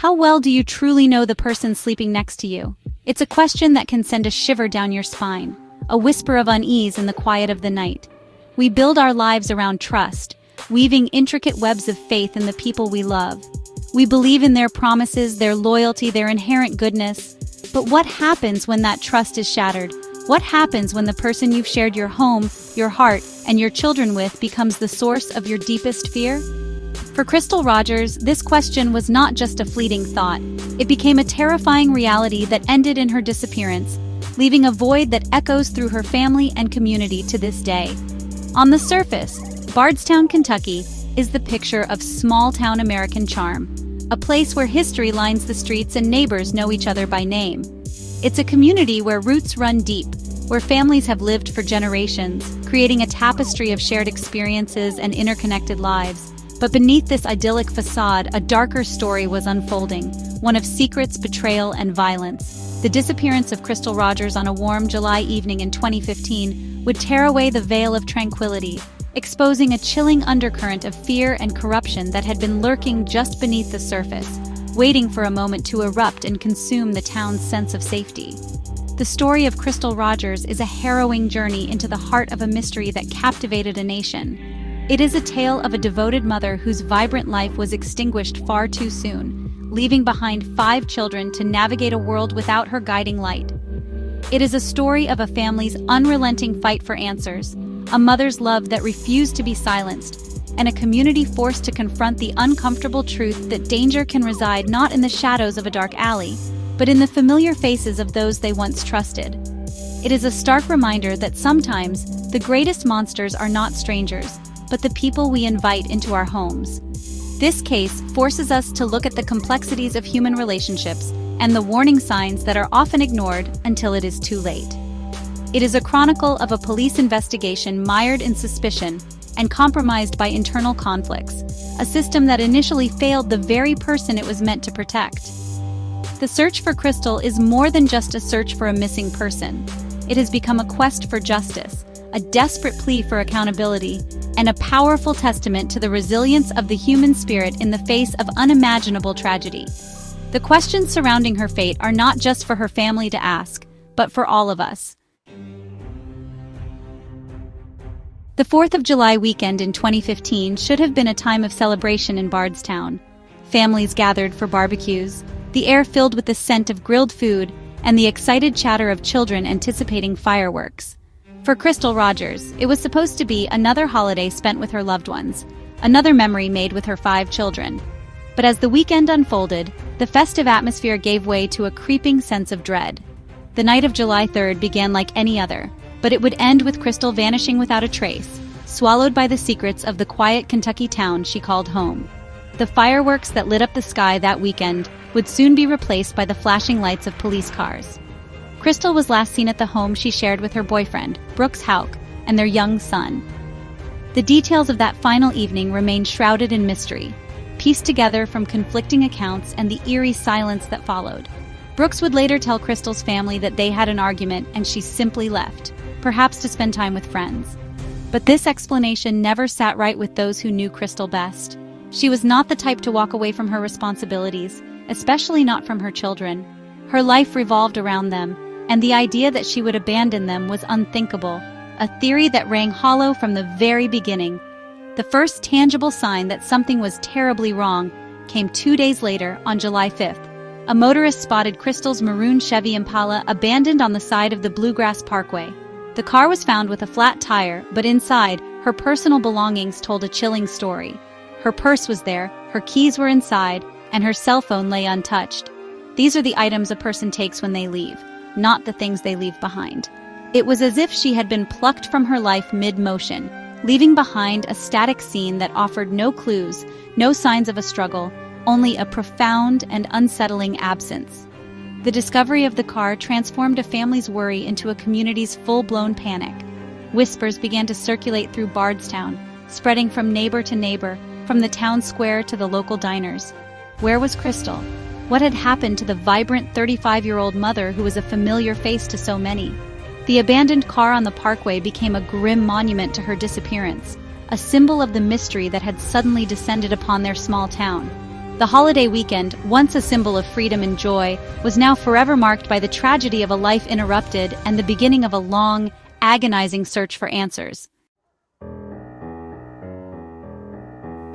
How well do you truly know the person sleeping next to you? It's a question that can send a shiver down your spine, a whisper of unease in the quiet of the night. We build our lives around trust, weaving intricate webs of faith in the people we love. We believe in their promises, their loyalty, their inherent goodness. But what happens when that trust is shattered? What happens when the person you've shared your home, your heart, and your children with becomes the source of your deepest fear? For Crystal Rogers, this question was not just a fleeting thought. It became a terrifying reality that ended in her disappearance, leaving a void that echoes through her family and community to this day. On the surface, Bardstown, Kentucky, is the picture of small-town American charm, a place where history lines the streets and neighbors know each other by name. It's a community where roots run deep, where families have lived for generations, creating a tapestry of shared experiences and interconnected lives. But beneath this idyllic facade, a darker story was unfolding, one of secrets, betrayal, and violence. The disappearance of Crystal Rogers on a warm July evening in 2015 would tear away the veil of tranquility, exposing a chilling undercurrent of fear and corruption that had been lurking just beneath the surface, waiting for a moment to erupt and consume the town's sense of safety. The story of Crystal Rogers is a harrowing journey into the heart of a mystery that captivated a nation. It is a tale of a devoted mother whose vibrant life was extinguished far too soon, leaving behind 5 children to navigate a world without her guiding light. It is a story of a family's unrelenting fight for answers, a mother's love that refused to be silenced, and a community forced to confront the uncomfortable truth that danger can reside not in the shadows of a dark alley, but in the familiar faces of those they once trusted. It is a stark reminder that sometimes the greatest monsters are not strangers, but the people we invite into our homes. This case forces us to look at the complexities of human relationships and the warning signs that are often ignored until it is too late. It is a chronicle of a police investigation mired in suspicion and compromised by internal conflicts, a system that initially failed the very person it was meant to protect. The search for Crystal is more than just a search for a missing person. It has become a quest for justice, a desperate plea for accountability, and a powerful testament to the resilience of the human spirit in the face of unimaginable tragedy. The questions surrounding her fate are not just for her family to ask, but for all of us. The 4th of July weekend in 2015 should have been a time of celebration in Bardstown. Families gathered for barbecues, the air filled with the scent of grilled food, and the excited chatter of children anticipating fireworks. For Crystal Rogers, it was supposed to be another holiday spent with her loved ones, another memory made with her 5 children. But as the weekend unfolded, the festive atmosphere gave way to a creeping sense of dread. The night of July 3rd began like any other, but it would end with Crystal vanishing without a trace, swallowed by the secrets of the quiet Kentucky town she called home. The fireworks that lit up the sky that weekend would soon be replaced by the flashing lights of police cars. Crystal was last seen at the home she shared with her boyfriend, Brooks Houck, and their young son. The details of that final evening remain shrouded in mystery, pieced together from conflicting accounts and the eerie silence that followed. Brooks would later tell Crystal's family that they had an argument and she simply left, perhaps to spend time with friends. But this explanation never sat right with those who knew Crystal best. She was not the type to walk away from her responsibilities, especially not from her children. Her life revolved around them, and the idea that she would abandon them was unthinkable, a theory that rang hollow from the very beginning. The first tangible sign that something was terribly wrong came 2 days later, on July 5th. A motorist spotted Crystal's maroon Chevy Impala abandoned on the side of the Bluegrass Parkway. The car was found with a flat tire, but inside, her personal belongings told a chilling story. Her purse was there, her keys were inside, and her cell phone lay untouched. These are the items a person takes when they leave, not the things they leave behind. It was as if she had been plucked from her life mid-motion, leaving behind a static scene that offered no clues, no signs of a struggle, only a profound and unsettling absence. The discovery of the car transformed a family's worry into a community's full-blown panic. Whispers began to circulate through Bardstown, spreading from neighbor to neighbor, from the town square to the local diners. Where was Crystal? What had happened to the vibrant 35-year-old mother who was a familiar face to so many? The abandoned car on the parkway became a grim monument to her disappearance, a symbol of the mystery that had suddenly descended upon their small town. The holiday weekend, once a symbol of freedom and joy, was now forever marked by the tragedy of a life interrupted and the beginning of a long, agonizing search for answers.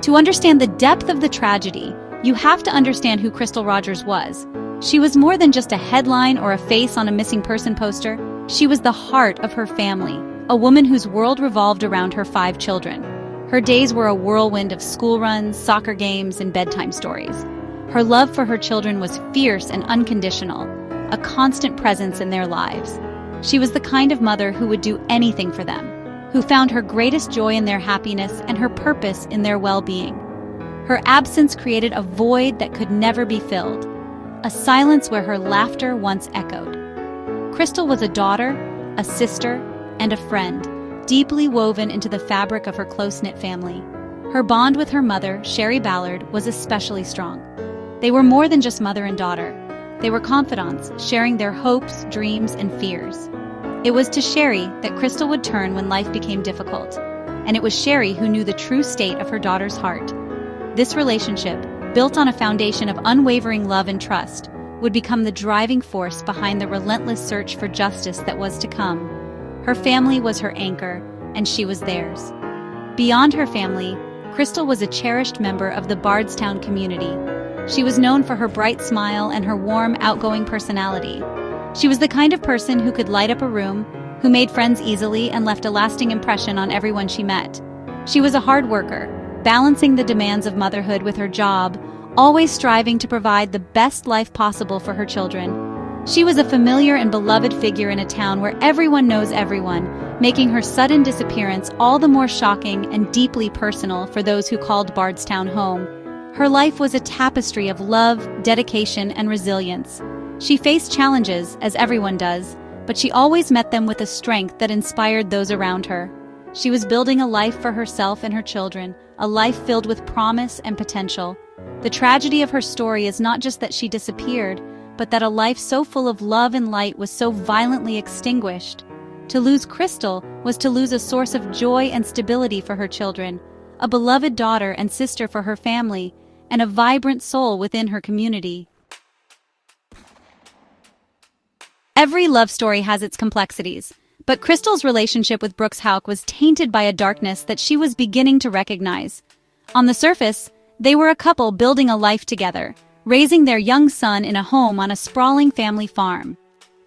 To understand the depth of the tragedy, you have to understand who Crystal Rogers was. She was more than just a headline or a face on a missing person poster. She was the heart of her family, a woman whose world revolved around her 5 children. Her days were a whirlwind of school runs, soccer games, and bedtime stories. Her love for her children was fierce and unconditional, a constant presence in their lives. She was the kind of mother who would do anything for them, who found her greatest joy in their happiness and her purpose in their well-being. Her absence created a void that could never be filled, a silence where her laughter once echoed. Crystal was a daughter, a sister, and a friend, deeply woven into the fabric of her close-knit family. Her bond with her mother, Sherry Ballard, was especially strong. They were more than just mother and daughter. They were confidants, sharing their hopes, dreams, and fears. It was to Sherry that Crystal would turn when life became difficult, and it was Sherry who knew the true state of her daughter's heart. This relationship, built on a foundation of unwavering love and trust, would become the driving force behind the relentless search for justice that was to come. Her family was her anchor, and she was theirs. Beyond her family, Crystal was a cherished member of the Bardstown community. She was known for her bright smile and her warm, outgoing personality. She was the kind of person who could light up a room, who made friends easily and left a lasting impression on everyone she met. She was a hard worker, balancing the demands of motherhood with her job, always striving to provide the best life possible for her children. She was a familiar and beloved figure in a town where everyone knows everyone, making her sudden disappearance all the more shocking and deeply personal for those who called Bardstown home. Her life was a tapestry of love, dedication, and resilience. She faced challenges, as everyone does, but she always met them with a strength that inspired those around her. She was building a life for herself and her children, a life filled with promise and potential. The tragedy of her story is not just that she disappeared, but that a life so full of love and light was so violently extinguished. To lose Crystal was to lose a source of joy and stability for her children, a beloved daughter and sister for her family, and a vibrant soul within her community. Every love story has its complexities, but Crystal's relationship with Brooks Houck was tainted by a darkness that she was beginning to recognize. On the surface, they were a couple building a life together, raising their young son in a home on a sprawling family farm.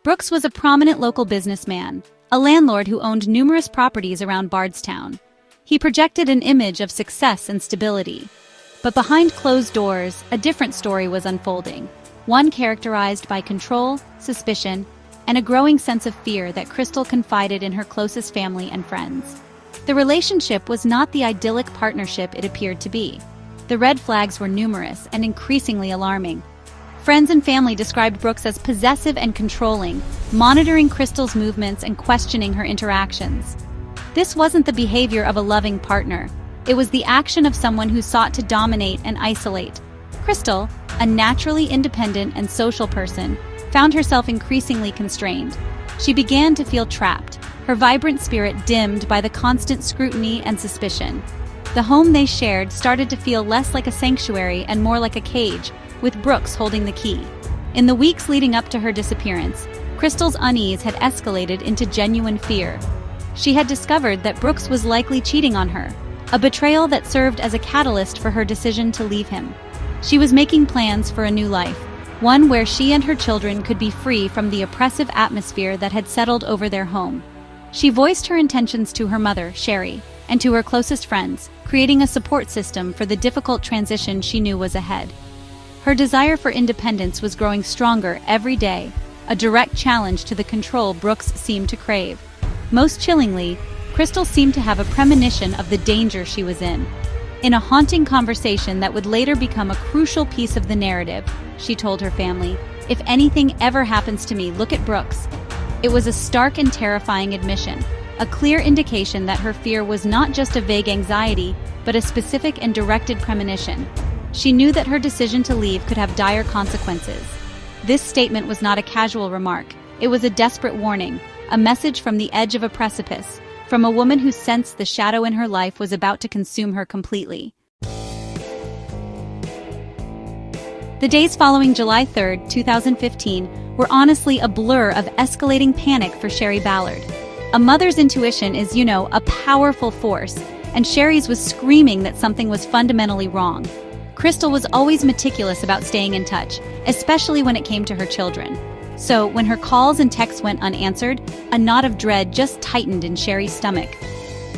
Brooks was a prominent local businessman, a landlord who owned numerous properties around Bardstown. He projected an image of success and stability. But behind closed doors, a different story was unfolding, one characterized by control, suspicion, and a growing sense of fear that Crystal confided in her closest family and friends. The relationship was not the idyllic partnership it appeared to be. The red flags were numerous and increasingly alarming. Friends and family described Brooks as possessive and controlling, monitoring Crystal's movements and questioning her interactions. This wasn't the behavior of a loving partner. It was the action of someone who sought to dominate and isolate. Crystal, a naturally independent and social person, found herself increasingly constrained. She began to feel trapped, her vibrant spirit dimmed by the constant scrutiny and suspicion. The home they shared started to feel less like a sanctuary and more like a cage, with Brooks holding the key. In the weeks leading up to her disappearance, Crystal's unease had escalated into genuine fear. She had discovered that Brooks was likely cheating on her, a betrayal that served as a catalyst for her decision to leave him. She was making plans for a new life, one where she and her children could be free from the oppressive atmosphere that had settled over their home. She voiced her intentions to her mother, Sherry, and to her closest friends, creating a support system for the difficult transition she knew was ahead. Her desire for independence was growing stronger every day, a direct challenge to the control Brooks seemed to crave. Most chillingly, Crystal seemed to have a premonition of the danger she was in. In a haunting conversation that would later become a crucial piece of the narrative, she told her family, "If anything ever happens to me, look at Brooks." It was a stark and terrifying admission, a clear indication that her fear was not just a vague anxiety, but a specific and directed premonition. She knew that her decision to leave could have dire consequences. This statement was not a casual remark. It was a desperate warning, a message from the edge of a precipice, from a woman who sensed the shadow in her life was about to consume her completely. The days following July 3, 2015, were honestly a blur of escalating panic for Sherry Ballard. A mother's intuition is, a powerful force, and Sherry's was screaming that something was fundamentally wrong. Crystal was always meticulous about staying in touch, especially when it came to her children. So, when her calls and texts went unanswered, a knot of dread just tightened in Sherry's stomach.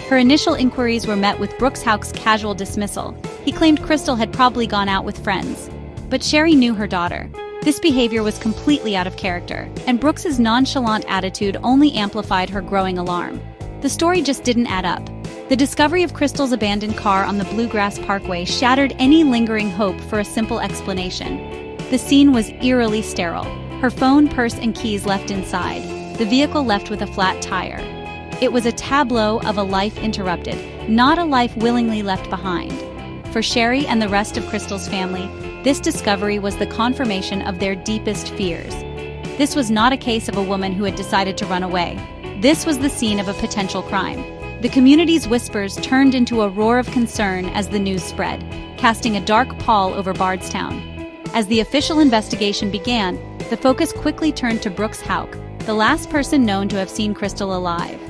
Her initial inquiries were met with Brooks Houck's casual dismissal. He claimed Crystal had probably gone out with friends. But Sherry knew her daughter. This behavior was completely out of character, and Brooks's nonchalant attitude only amplified her growing alarm. The story just didn't add up. The discovery of Crystal's abandoned car on the Bluegrass Parkway shattered any lingering hope for a simple explanation. The scene was eerily sterile. Her phone, purse, and keys left inside. The vehicle left with a flat tire. It was a tableau of a life interrupted, not a life willingly left behind. For Sherry and the rest of Crystal's family, this discovery was the confirmation of their deepest fears. This was not a case of a woman who had decided to run away. This was the scene of a potential crime. The community's whispers turned into a roar of concern as the news spread, casting a dark pall over Bardstown. As the official investigation began, the focus quickly turned to Brooks Houck, the last person known to have seen Crystal alive.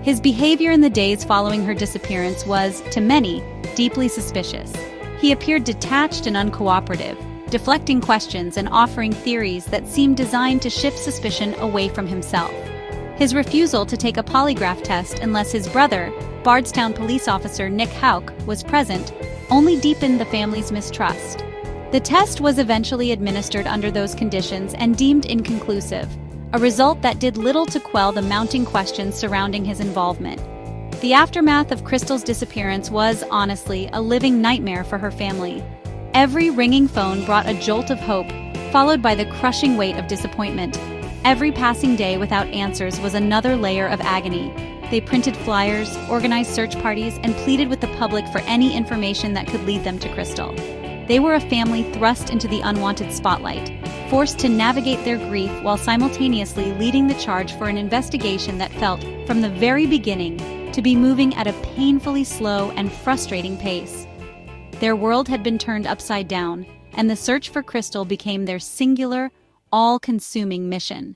His behavior in the days following her disappearance was, to many, deeply suspicious. He appeared detached and uncooperative, deflecting questions and offering theories that seemed designed to shift suspicion away from himself. His refusal to take a polygraph test unless his brother, Bardstown police officer Nick Houck, was present, only deepened the family's mistrust. The test was eventually administered under those conditions and deemed inconclusive, a result that did little to quell the mounting questions surrounding his involvement. The aftermath of Crystal's disappearance was, honestly, a living nightmare for her family. Every ringing phone brought a jolt of hope, followed by the crushing weight of disappointment. Every passing day without answers was another layer of agony. They printed flyers, organized search parties, and pleaded with the public for any information that could lead them to Crystal. They were a family thrust into the unwanted spotlight, forced to navigate their grief while simultaneously leading the charge for an investigation that felt, from the very beginning, to be moving at a painfully slow and frustrating pace. Their world had been turned upside down, and the search for Crystal became their singular, all-consuming mission.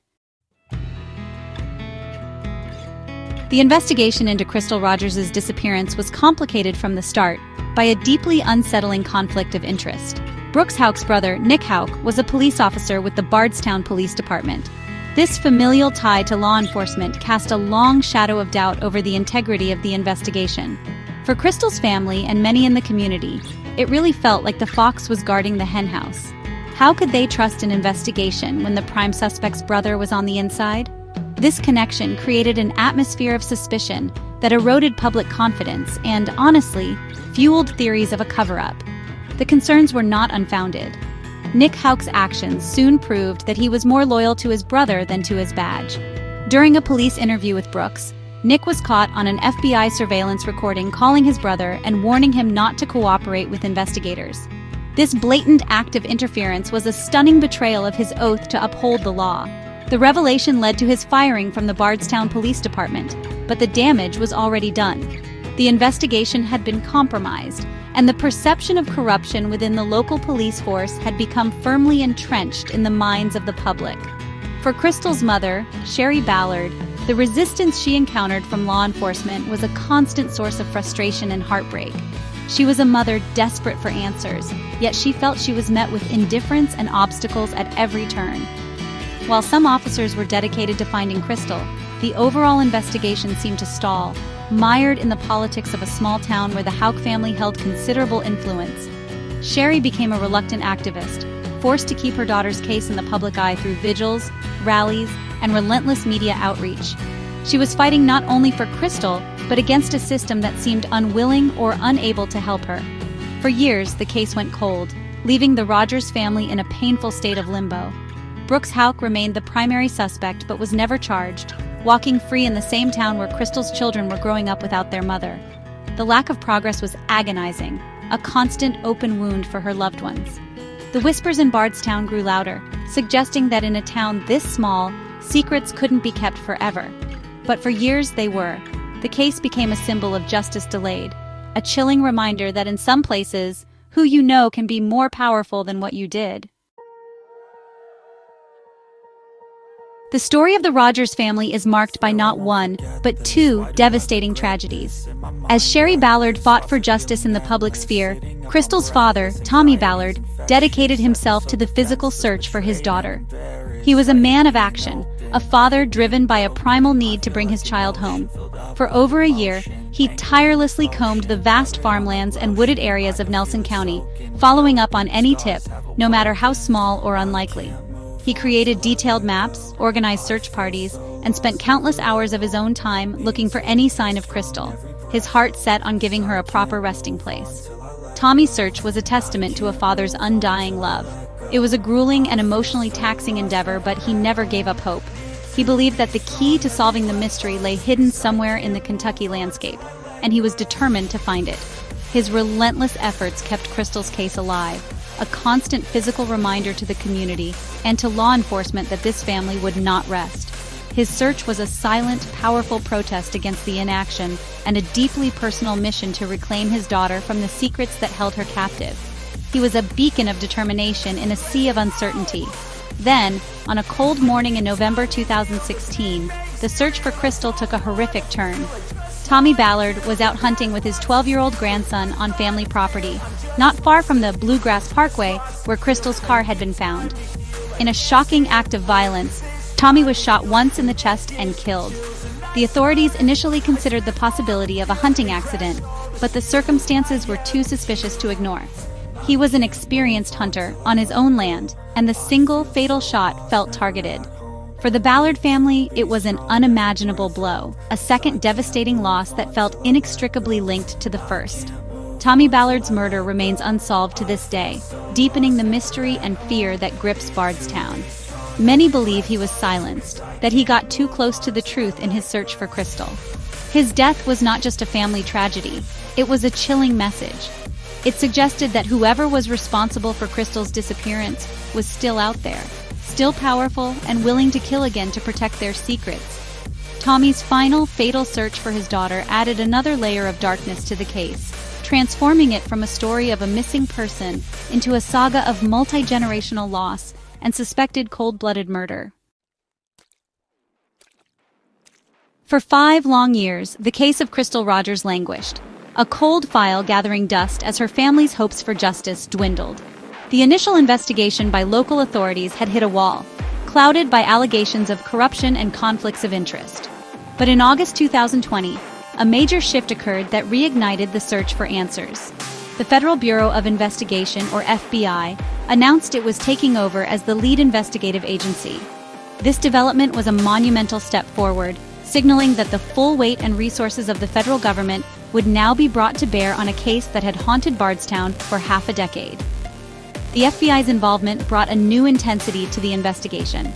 The investigation into Crystal Rogers' disappearance was complicated from the start by a deeply unsettling conflict of interest. Brooks Houck's brother, Nick Houck, was a police officer with the Bardstown Police Department. This familial tie to law enforcement cast a long shadow of doubt over the integrity of the investigation. For Crystal's family and many in the community, it really felt like the fox was guarding the henhouse. How could they trust an investigation when the prime suspect's brother was on the inside? This connection created an atmosphere of suspicion that eroded public confidence and, honestly, fueled theories of a cover-up. The concerns were not unfounded. Nick Houck's actions soon proved that he was more loyal to his brother than to his badge. During a police interview with Brooks, Nick was caught on an FBI surveillance recording calling his brother and warning him not to cooperate with investigators. This blatant act of interference was a stunning betrayal of his oath to uphold the law. The revelation led to his firing from the Bardstown Police Department, but the damage was already done. The investigation had been compromised, and the perception of corruption within the local police force had become firmly entrenched in the minds of the public. For Crystal's mother, Sherry Ballard, the resistance she encountered from law enforcement was a constant source of frustration and heartbreak. She was a mother desperate for answers, yet she felt she was met with indifference and obstacles at every turn. While some officers were dedicated to finding Crystal, the overall investigation seemed to stall, mired in the politics of a small town where the Houck family held considerable influence. Sherry became a reluctant activist, forced to keep her daughter's case in the public eye through vigils, rallies, and relentless media outreach. She was fighting not only for Crystal, but against a system that seemed unwilling or unable to help her. For years, the case went cold, leaving the Rogers family in a painful state of limbo. Brooks Houck remained the primary suspect but was never charged, walking free in the same town where Crystal's children were growing up without their mother. The lack of progress was agonizing, a constant open wound for her loved ones. The whispers in Bardstown grew louder, suggesting that in a town this small, secrets couldn't be kept forever. But for years they were. The case became a symbol of justice delayed, a chilling reminder that in some places, who you know can be more powerful than what you did. The story of the Rogers family is marked by not one, but two devastating tragedies. As Sherry Ballard fought for justice in the public sphere, Crystal's father, Tommy Ballard, dedicated himself to the physical search for his daughter. He was a man of action, a father driven by a primal need to bring his child home. For over a year, he tirelessly combed the vast farmlands and wooded areas of Nelson County, following up on any tip, no matter how small or unlikely. He created detailed maps, organized search parties, and spent countless hours of his own time looking for any sign of Crystal, his heart set on giving her a proper resting place. Tommy's search was a testament to a father's undying love. It was a grueling and emotionally taxing endeavor, but he never gave up hope. He believed that the key to solving the mystery lay hidden somewhere in the Kentucky landscape, and he was determined to find it. His relentless efforts kept Crystal's case alive, a constant physical reminder to the community and to law enforcement that this family would not rest. His search was a silent, powerful protest against the inaction and a deeply personal mission to reclaim his daughter from the secrets that held her captive. He was a beacon of determination in a sea of uncertainty. Then, on a cold morning in November 2016, the search for Crystal took a horrific turn. Tommy Ballard was out hunting with his 12-year-old grandson on family property, not far from the Bluegrass Parkway where Crystal's car had been found. In a shocking act of violence, Tommy was shot once in the chest and killed. The authorities initially considered the possibility of a hunting accident, but the circumstances were too suspicious to ignore. He was an experienced hunter on his own land, and the single fatal shot felt targeted. For the Ballard family, it was an unimaginable blow, a second devastating loss that felt inextricably linked to the first. Tommy Ballard's murder remains unsolved to this day, deepening the mystery and fear that grips Bardstown. Many believe he was silenced, that he got too close to the truth in his search for Crystal. His death was not just a family tragedy, it was a chilling message. It suggested that whoever was responsible for Crystal's disappearance was still out there, still powerful and willing to kill again to protect their secrets. Tommy's final, fatal search for his daughter added another layer of darkness to the case, transforming it from a story of a missing person into a saga of multi-generational loss and suspected cold-blooded murder. For 5 long years, the case of Crystal Rogers languished, a cold file gathering dust as her family's hopes for justice dwindled. The initial investigation by local authorities had hit a wall, clouded by allegations of corruption and conflicts of interest. But in August 2020, a major shift occurred that reignited the search for answers. The Federal Bureau of Investigation, or FBI, announced it was taking over as the lead investigative agency. This development was a monumental step forward, signaling that the full weight and resources of the federal government would now be brought to bear on a case that had haunted Bardstown for half a decade. The FBI's involvement brought a new intensity to the investigation.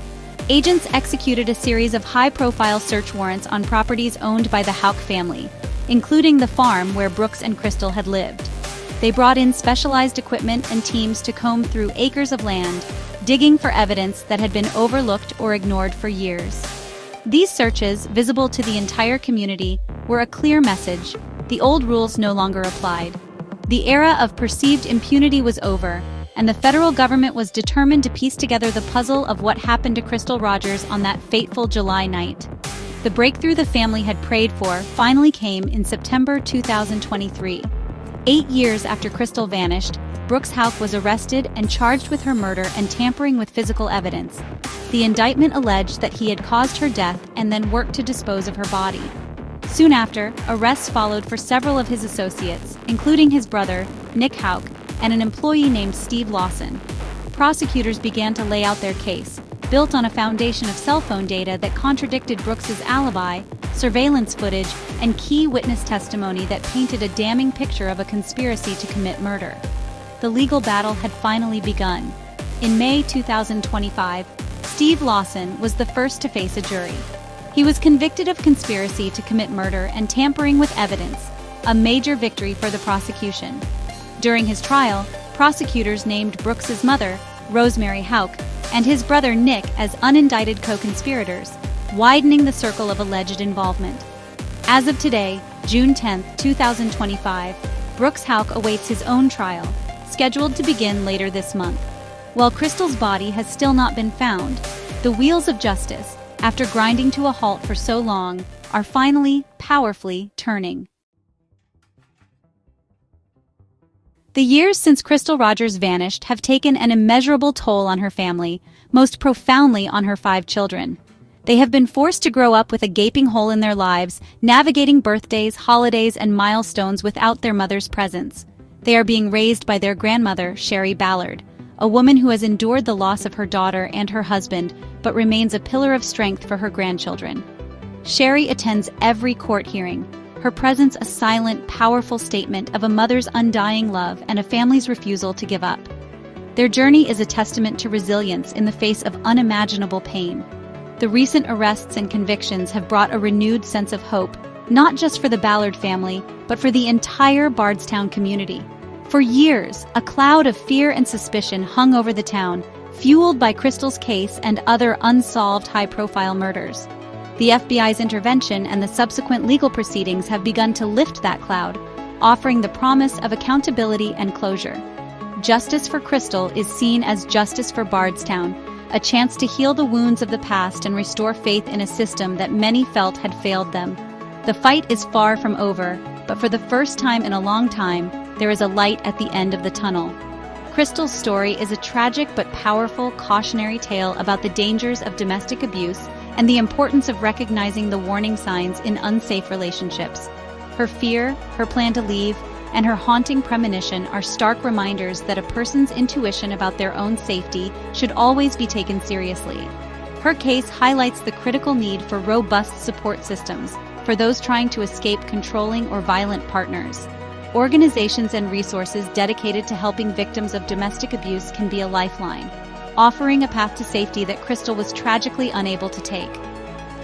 Agents executed a series of high-profile search warrants on properties owned by the Houck family, including the farm where Brooks and Crystal had lived. They brought in specialized equipment and teams to comb through acres of land, digging for evidence that had been overlooked or ignored for years. These searches, visible to the entire community, were a clear message: the old rules no longer applied. The era of perceived impunity was over, and the federal government was determined to piece together the puzzle of what happened to Crystal Rogers on that fateful July night. The breakthrough the family had prayed for finally came in September 2023. 8 years after Crystal vanished, Brooks Houck was arrested and charged with her murder and tampering with physical evidence. The indictment alleged that he had caused her death and then worked to dispose of her body. Soon after, arrests followed for several of his associates, including his brother, Nick Houck, and an employee named Steve Lawson. Prosecutors began to lay out their case, built on a foundation of cell phone data that contradicted Brooks's alibi, surveillance footage, and key witness testimony that painted a damning picture of a conspiracy to commit murder. The legal battle had finally begun. In May 2025, Steve Lawson was the first to face a jury. He was convicted of conspiracy to commit murder and tampering with evidence, a major victory for the prosecution. During his trial, prosecutors named Brooks's mother, Rosemary Houck, and his brother Nick as unindicted co-conspirators, widening the circle of alleged involvement. As of today, June 10, 2025, Brooks Houck awaits his own trial, scheduled to begin later this month. While Crystal's body has still not been found, the wheels of justice, after grinding to a halt for so long, are finally, powerfully turning. The years since Crystal Rogers vanished have taken an immeasurable toll on her family, most profoundly on her 5 children. They have been forced to grow up with a gaping hole in their lives, navigating birthdays, holidays, and milestones without their mother's presence. They are being raised by their grandmother, Sherry Ballard, a woman who has endured the loss of her daughter and her husband, but remains a pillar of strength for her grandchildren. Sherry attends every court hearing, her presence a silent, powerful statement of a mother's undying love and a family's refusal to give up. Their journey is a testament to resilience in the face of unimaginable pain. The recent arrests and convictions have brought a renewed sense of hope, not just for the Ballard family, but for the entire Bardstown community. For years, a cloud of fear and suspicion hung over the town, fueled by Crystal's case and other unsolved high-profile murders. The FBI's intervention and the subsequent legal proceedings have begun to lift that cloud, offering the promise of accountability and closure. Justice for Crystal is seen as justice for Bardstown, a chance to heal the wounds of the past and restore faith in a system that many felt had failed them. The fight is far from over, but for the first time in a long time, there is a light at the end of the tunnel. Crystal's story is a tragic but powerful cautionary tale about the dangers of domestic abuse and the importance of recognizing the warning signs in unsafe relationships. Her fear, her plan to leave, and her haunting premonition are stark reminders that a person's intuition about their own safety should always be taken seriously. Her case highlights the critical need for robust support systems for those trying to escape controlling or violent partners. Organizations and resources dedicated to helping victims of domestic abuse can be a lifeline, offering a path to safety that Crystal was tragically unable to take.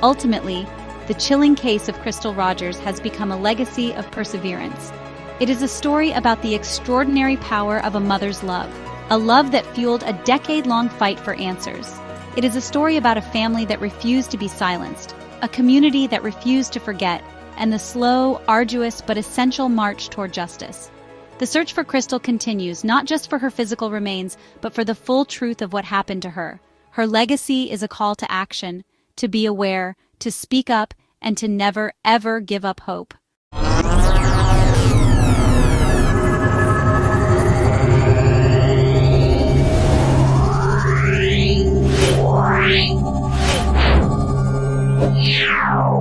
Ultimately, the chilling case of Crystal Rogers has become a legacy of perseverance. It is a story about the extraordinary power of a mother's love, a love that fueled a decade-long fight for answers. It is a story about a family that refused to be silenced, a community that refused to forget, and the slow, arduous, but essential march toward justice. The search for Crystal continues, not just for her physical remains, but for the full truth of what happened to her. Her legacy is a call to action, to be aware, to speak up, and to never, ever give up hope. Yeah.